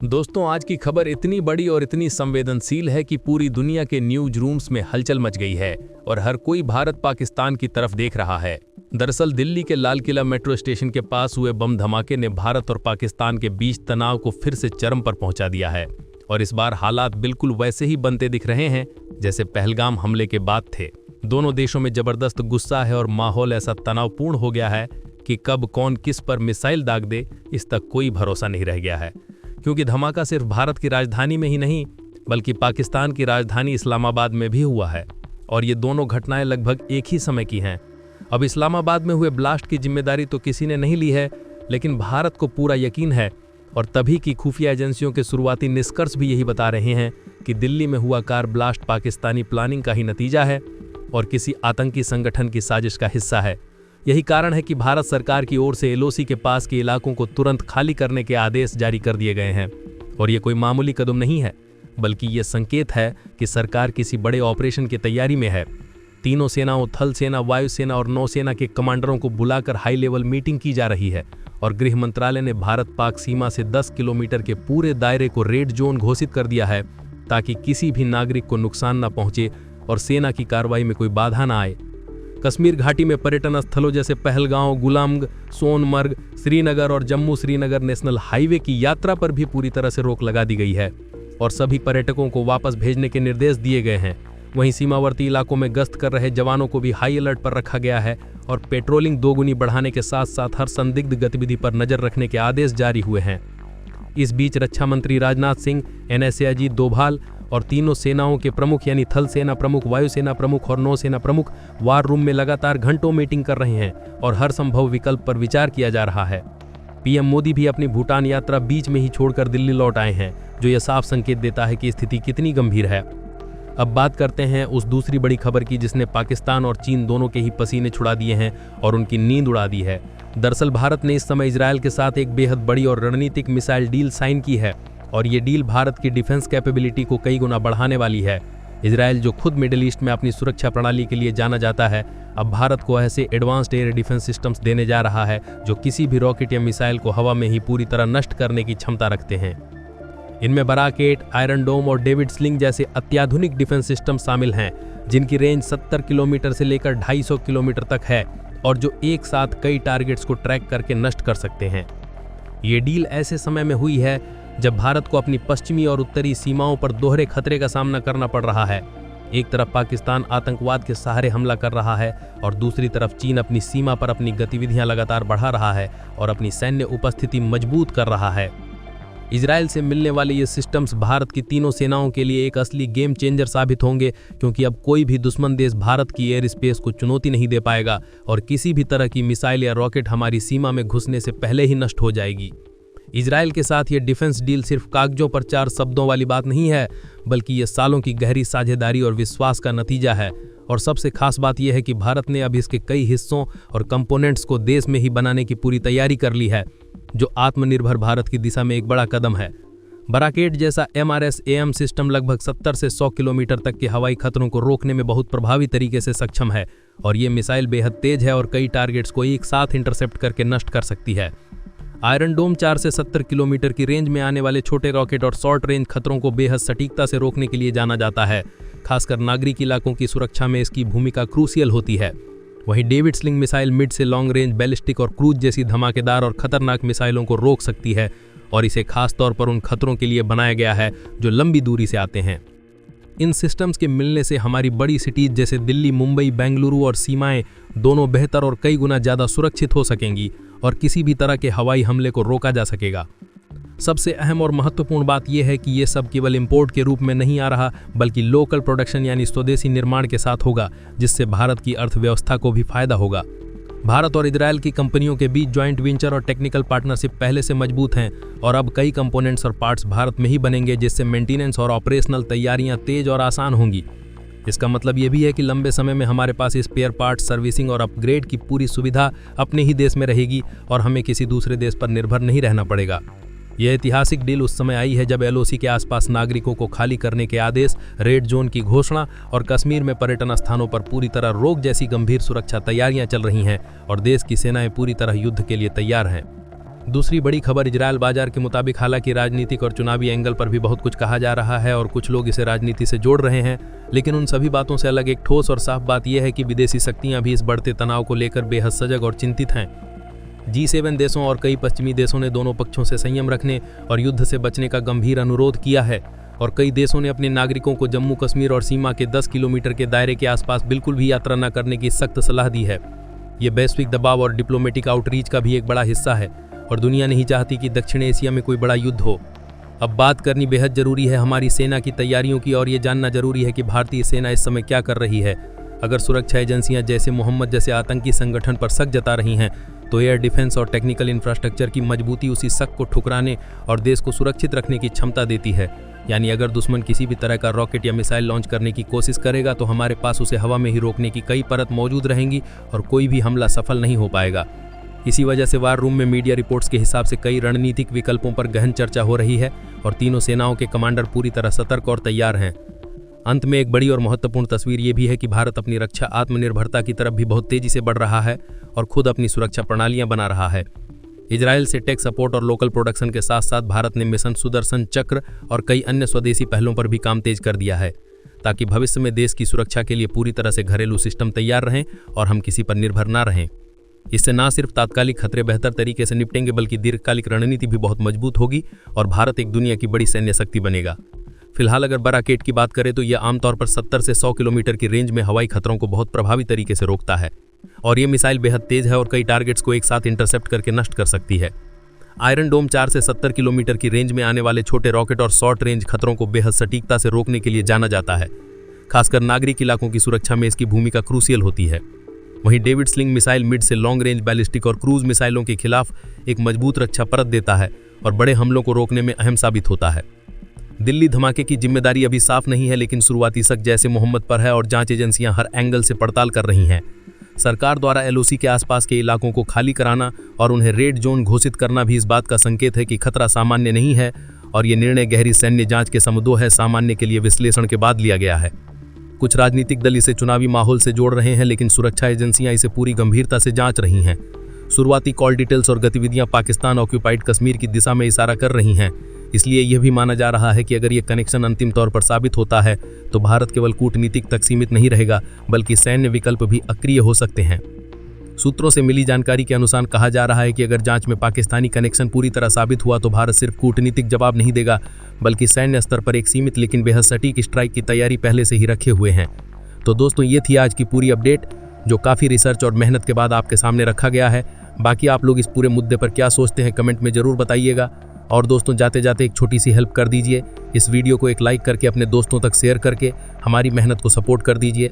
दोस्तों, आज की खबर इतनी बड़ी और इतनी संवेदनशील है कि पूरी दुनिया के न्यूज रूम्स में हलचल मच गई है और हर कोई भारत पाकिस्तान की तरफ देख रहा है। दरअसल दिल्ली के लाल किला मेट्रो स्टेशन के पास हुए बम धमाके ने भारत और पाकिस्तान के बीच तनाव को फिर से चरम पर पहुंचा दिया है और इस बार हालात बिल्कुल वैसे ही बनते दिख रहे हैं जैसे पहलगाम हमले के बाद थे। दोनों देशों में जबरदस्त गुस्सा है और माहौल ऐसा तनावपूर्ण हो गया है कि कब कौन किस पर मिसाइल दाग दे इस तक कोई भरोसा नहीं रह गया है, क्योंकि धमाका सिर्फ भारत की राजधानी में ही नहीं बल्कि पाकिस्तान की राजधानी इस्लामाबाद में भी हुआ है और ये दोनों घटनाएं लगभग एक ही समय की हैं। अब इस्लामाबाद में हुए ब्लास्ट की जिम्मेदारी तो किसी ने नहीं ली है, लेकिन भारत को पूरा यकीन है और तभी की खुफिया एजेंसियों के शुरुआती निष्कर्ष भी यही बता रहे हैं कि दिल्ली में हुआ कार ब्लास्ट पाकिस्तानी प्लानिंग का ही नतीजा है और किसी आतंकी संगठन की साजिश का हिस्सा है। यही कारण है कि भारत सरकार की ओर से एलओसी के पास के इलाकों को तुरंत खाली करने के आदेश जारी कर दिए गए हैं और ये कोई मामूली कदम नहीं है बल्कि ये संकेत है कि सरकार किसी बड़े ऑपरेशन की तैयारी में है। तीनों सेनाओं थल सेना, वायुसेना और नौसेना के कमांडरों को बुलाकर हाई लेवल मीटिंग की जा रही है और गृह मंत्रालय ने भारत पाक सीमा से 10 किलोमीटर के पूरे दायरे को रेड जोन घोषित कर दिया है ताकि किसी भी नागरिक को नुकसान न पहुंचे और सेना की कार्रवाई में कोई बाधा न आए। कश्मीर घाटी में पर्यटन स्थलों जैसे पहलगांव, गुलामर्ग, सोनमर्ग, श्रीनगर और जम्मू श्रीनगर नेशनल हाईवे की यात्रा पर भी पूरी तरह से रोक लगा दी गई है और सभी पर्यटकों को वापस भेजने के निर्देश दिए गए हैं। वहीं सीमावर्ती इलाकों में गश्त कर रहे जवानों को भी हाई अलर्ट पर रखा गया है और पेट्रोलिंग दोगुनी बढ़ाने के साथ साथ हर संदिग्ध गतिविधि पर नजर रखने के आदेश जारी हुए हैं। इस बीच रक्षा मंत्री राजनाथ सिंह, एनएसए अजीत डोभाल और तीनों सेनाओं के प्रमुख यानी थल सेना प्रमुख, वायुसेना प्रमुख और नौसेना प्रमुख वार रूम में लगातार घंटों मीटिंग कर रहे हैं और हर संभव विकल्प पर विचार किया जा रहा है। पीएम मोदी भी अपनी भूटान यात्रा बीच में ही छोड़कर दिल्ली लौट आए हैं, जो यह साफ संकेत देता है कि स्थिति कितनी गंभीर है। अब बात करते हैं उस दूसरी बड़ी खबर की जिसने पाकिस्तान और चीन दोनों के ही पसीने छुड़ा दिए हैं और उनकी नींद उड़ा दी है। दरअसल भारत ने इस समय इजरायल के साथ एक बेहद बड़ी और रणनीतिक मिसाइल डील साइन की है और ये डील भारत की डिफेंस कैपेबिलिटी को कई गुना बढ़ाने वाली है। इजरायल जो खुद मिडिल ईस्ट में अपनी सुरक्षा प्रणाली के लिए जाना जाता है, अब भारत को ऐसे एडवांस्ड एयर डिफेंस सिस्टम्स देने जा रहा है जो किसी भी रॉकेट या मिसाइल को हवा में ही पूरी तरह नष्ट करने की क्षमता रखते हैं। इनमें बराकेट, आयरन डोम और डेविड स्लिंग जैसे अत्याधुनिक डिफेंस सिस्टम शामिल हैं, जिनकी रेंज 70 किलोमीटर से लेकर 250 किलोमीटर तक है और जो एक साथ कई टारगेट्स को ट्रैक करके नष्ट कर सकते हैं। ये डील ऐसे समय में हुई है जब भारत को अपनी पश्चिमी और उत्तरी सीमाओं पर दोहरे खतरे का सामना करना पड़ रहा है। एक तरफ पाकिस्तान आतंकवाद के सहारे हमला कर रहा है और दूसरी तरफ चीन अपनी सीमा पर अपनी गतिविधियां लगातार बढ़ा रहा है और अपनी सैन्य उपस्थिति मजबूत कर रहा है। इजरायल से मिलने वाले ये सिस्टम्स भारत की तीनों सेनाओं के लिए एक असली गेम चेंजर साबित होंगे, क्योंकि अब कोई भी दुश्मन देश भारत की एयर स्पेस को चुनौती नहीं दे पाएगा और किसी भी तरह की मिसाइल या रॉकेट हमारी सीमा में घुसने से पहले ही नष्ट हो जाएगी। इजरायल के साथ ये डिफेंस डील सिर्फ कागजों पर 4 शब्दों वाली बात नहीं है, बल्कि ये सालों की गहरी साझेदारी और विश्वास का नतीजा है। और सबसे खास बात यह है कि भारत ने अब इसके कई हिस्सों और कंपोनेंट्स को देश में ही बनाने की पूरी तैयारी कर ली है, जो आत्मनिर्भर भारत की दिशा में एक बड़ा कदम है। बराकेट जैसा MRSAM सिस्टम लगभग 70 से 100 किलोमीटर तक के हवाई खतरों को रोकने में बहुत प्रभावी तरीके से सक्षम है और ये मिसाइल बेहद तेज है और कई टारगेट्स को एक साथ इंटरसेप्ट करके नष्ट कर सकती है। आयरन डोम 4 से 70 किलोमीटर की रेंज में आने वाले छोटे रॉकेट और शॉर्ट रेंज खतरों को बेहद सटीकता से रोकने के लिए जाना जाता है। खासकर नागरिक इलाकों की सुरक्षा में इसकी भूमिका क्रूशियल होती है। वहीं डेविड स्लिंग मिसाइल मिड से लॉन्ग रेंज, बैलिस्टिक और क्रूज जैसी धमाकेदार और खतरनाक मिसाइलों को रोक सकती है और इसे खास तौर पर उन खतरों के लिए बनाया गया है जो लंबी दूरी से आते हैं। इन सिस्टम्स के मिलने से हमारी बड़ी सिटीज जैसे दिल्ली, मुंबई, बेंगलुरु और सीमाएं दोनों बेहतर और कई गुना ज़्यादा सुरक्षित हो सकेंगी और किसी भी तरह के हवाई हमले को रोका जा सकेगा। सबसे अहम और महत्वपूर्ण बात यह है कि ये सब केवल इंपोर्ट के रूप में नहीं आ रहा, बल्कि लोकल प्रोडक्शन यानी स्वदेशी निर्माण के साथ होगा, जिससे भारत की अर्थव्यवस्था को भी फायदा होगा। भारत और इजरायल की कंपनियों के बीच ज्वाइंट वेंचर और टेक्निकल पार्टनरशिप पहले से मजबूत हैं और अब कई कंपोनेंट्स और पार्ट्स भारत में ही बनेंगे, जिससे मेंटेनेंस और ऑपरेशनल तैयारियां तेज और आसान होंगी। इसका मतलब ये भी है कि लंबे समय में हमारे पास स्पेयर पार्ट्स, सर्विसिंग और अपग्रेड की पूरी सुविधा अपने ही देश में रहेगी और हमें किसी दूसरे देश पर निर्भर नहीं रहना पड़ेगा। यह ऐतिहासिक डील उस समय आई है जब एलओसी के आसपास नागरिकों को खाली करने के आदेश, रेड जोन की घोषणा और कश्मीर में पर्यटन स्थानों पर पूरी तरह रोक जैसी गंभीर सुरक्षा तैयारियां चल रही हैं और देश की सेनाएं पूरी तरह युद्ध के लिए तैयार हैं। दूसरी बड़ी खबर इजरायल बाजार के मुताबिक, हालांकि राजनीतिक और चुनावी एंगल पर भी बहुत कुछ कहा जा रहा है और कुछ लोग इसे राजनीति से जोड़ रहे हैं, लेकिन उन सभी बातों से अलग एक ठोस और साफ बात यह है कि विदेशी शक्तियां भी इस बढ़ते तनाव को लेकर बेहद सजग और चिंतित हैं। G7 देशों और कई पश्चिमी देशों ने दोनों पक्षों से संयम रखने और युद्ध से बचने का गंभीर अनुरोध किया है और कई देशों ने अपने नागरिकों को जम्मू कश्मीर और सीमा के 10 किलोमीटर के दायरे के आसपास बिल्कुल भी यात्रा न करने की सख्त सलाह दी है। ये वैश्विक दबाव और डिप्लोमेटिक आउटरीच का भी एक बड़ा हिस्सा है और दुनिया नहीं चाहती कि दक्षिण एशिया में कोई बड़ा युद्ध हो। अब बात करनी बेहद जरूरी है हमारी सेना की तैयारियों की और ये जानना जरूरी है कि भारतीय सेना इस समय क्या कर रही है। अगर सुरक्षा एजेंसियां जैसे मोहम्मद जैसे आतंकी संगठन पर शक जता रही हैं तो एयर डिफेंस और टेक्निकल इंफ्रास्ट्रक्चर की मजबूती उसी शक को ठुकराने और देश को सुरक्षित रखने की क्षमता देती है। यानी अगर दुश्मन किसी भी तरह का रॉकेट या मिसाइल लॉन्च करने की कोशिश करेगा तो हमारे पास उसे हवा में ही रोकने की कई परत मौजूद रहेंगी और कोई भी हमला सफल नहीं हो पाएगा। इसी वजह से वार रूम में मीडिया रिपोर्ट्स के हिसाब से कई रणनीतिक विकल्पों पर गहन चर्चा हो रही है और तीनों सेनाओं के कमांडर पूरी तरह सतर्क और तैयार हैं। अंत में एक बड़ी और महत्वपूर्ण तस्वीर ये भी है कि भारत अपनी रक्षा आत्मनिर्भरता की तरफ भी बहुत तेजी से बढ़ रहा है और खुद अपनी सुरक्षा प्रणालियां बना रहा है। इजरायल से टेक सपोर्ट और लोकल प्रोडक्शन के साथ साथ भारत ने मिशन सुदर्शन चक्र और कई अन्य स्वदेशी पहलों पर भी काम तेज कर दिया है ताकि भविष्य में देश की सुरक्षा के लिए पूरी तरह से घरेलू सिस्टम तैयार रहें और हम किसी पर निर्भर ना रहें। इससे न सिर्फ तात्कालिक खतरे बेहतर तरीके से निपटेंगे बल्कि दीर्घकालिक रणनीति भी बहुत मजबूत होगी और भारत एक दुनिया की बड़ी सैन्य शक्ति बनेगा। फिलहाल अगर बराकेट की बात करें तो यह आमतौर पर 70 से 100 किलोमीटर की रेंज में हवाई खतरों को बहुत प्रभावी तरीके से रोकता है और ये मिसाइल बेहद तेज है और कई टारगेट्स को एक साथ इंटरसेप्ट करके नष्ट कर सकती है। आयरन डोम 4 से 70 किलोमीटर की रेंज में आने वाले छोटे रॉकेट और शॉर्ट रेंज खतरों को बेहद सटीकता से रोकने के लिए जाना जाता है। खासकर नागरिक इलाकों की सुरक्षा में इसकी भूमिका क्रूशियल होती है। वहीं डेविड स्लिंग मिसाइल मिड से लॉन्ग रेंज बैलिस्टिक और क्रूज मिसाइलों के खिलाफ एक मजबूत रक्षा परत देता है और बड़े हमलों को रोकने में अहम साबित होता है। दिल्ली धमाके की जिम्मेदारी अभी साफ नहीं है, लेकिन शुरुआती शक जैसे मोहम्मद पर है और जांच एजेंसियां हर एंगल से पड़ताल कर रही हैं। सरकार द्वारा LOC के आसपास के इलाकों को खाली कराना और उन्हें रेड जोन घोषित करना भी इस बात का संकेत है कि खतरा सामान्य नहीं है और ये निर्णय गहरी सैन्य जांच के समदो है सामान्य के लिए विश्लेषण के बाद लिया गया है। कुछ राजनीतिक दल इसे चुनावी माहौल से जोड़ रहे हैं, लेकिन सुरक्षा एजेंसियां इसे पूरी गंभीरता से जांच रही हैं। शुरुआती कॉल डिटेल्स और गतिविधियां पाकिस्तान ऑक्यूपाइड कश्मीर की दिशा में इशारा कर रही हैं। इसलिए यह भी माना जा रहा है कि अगर ये कनेक्शन अंतिम तौर पर साबित होता है तो भारत केवल कूटनीतिक तक सीमित नहीं रहेगा बल्कि सैन्य विकल्प भी अक्रिय हो सकते हैं। सूत्रों से मिली जानकारी के अनुसार कहा जा रहा है कि अगर जांच में पाकिस्तानी कनेक्शन पूरी तरह साबित हुआ तो भारत सिर्फ कूटनीतिक जवाब नहीं देगा बल्कि सैन्य स्तर पर एक सीमित लेकिन बेहद सटीक स्ट्राइक की तैयारी पहले से ही रखे हुए हैं। तो दोस्तों, ये थी आज की पूरी अपडेट जो काफ़ी रिसर्च और मेहनत के बाद आपके सामने रखा गया है। बाकी आप लोग इस पूरे मुद्दे पर क्या सोचते हैं कमेंट में ज़रूर बताइएगा। और दोस्तों, जाते जाते एक छोटी सी हेल्प कर दीजिए, इस वीडियो को एक लाइक करके अपने दोस्तों तक शेयर करके हमारी मेहनत को सपोर्ट कर दीजिए।